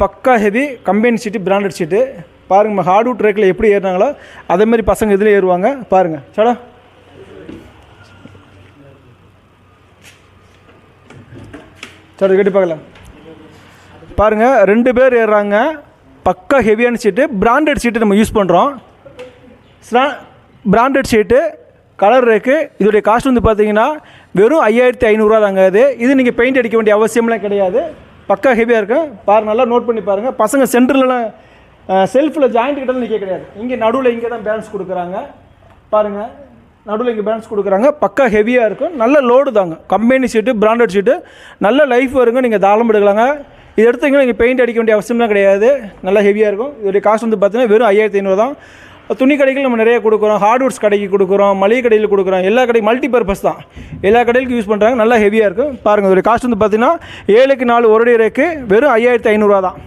பக்கா heavy company சீட்டு, branded சீட்டு. பாருங்கள் hardwood ரேக்கில் எப்படி ஏறினாங்களோ அதேமாதிரி பசங்க இதில் ஏறுவாங்க. பாருங்கள் சடா சரி கட்டி பார்க்கலாம். பாருங்கள் 2 பேர் ஏறுறாங்க. பக்கா ஹெவியான சீட்டு, பிராண்டட் சீட்டு நம்ம யூஸ் பண்ணுறோம். பிராண்டட் சீட்டு, கலர் ரேக்கு. இதோடைய காஸ்ட் வந்து பார்த்தீங்கன்னா வெறும் 5500 தாங்க. இது நீங்கள் பெயிண்ட் அடிக்க வேண்டிய அவசியம்லாம் கிடையாது. பக்கா ஹெவியாக இருக்கும். பாருங்கள், நல்லா நோட் பண்ணி பாருங்கள். பசங்க சென்டர்லாம் செல்ஃபில் ஜாயிண்ட் கிட்ட நிற்க கிடையாது. இங்கே நடுவில் இங்கே தான் பேலன்ஸ் கொடுக்குறாங்க. பாருங்கள், நடுவில் இங்கே பேலன்ஸ் கொடுக்குறாங்க. பக்கா ஹெவியாக இருக்கும். நல்ல லோடு தாங்க. கம்பெனி சீட்டு, பிராண்டட் சீட்டு, நல்ல லைஃப் வருங்க. நீங்கள் தாளம் எடுக்கலாங்க. இது எடுத்தீங்கன்னா நீங்கள் பெயிண்ட் அடிக்க வேண்டிய அவசியம்லாம் கிடையாது. நல்லா ஹெவியாக இருக்கும். இதோடைய காஸ்ட் வந்து பார்த்தீங்கன்னா வெறும் 5500 தான். துணி கடைகள் நம்ம நிறைய கொடுக்குறோம். ஹார்ட்வுட்ஸ் கடைக்கு கொடுக்குறோம், மளிகை கடையில் கொடுக்குறோம். எல்லா கடையும் மல்டி பர்பஸ் தான். எல்லா கடையிலும் யூஸ் பண்ணுறாங்க. நல்லா ஹெவியாக இருக்கும். பாருங்கள், இதோடைய காஸ்ட் வந்து பார்த்தீங்கன்னா 7க்கு 4 ஒரு ரேக்கு வெறும் 5500 தான்.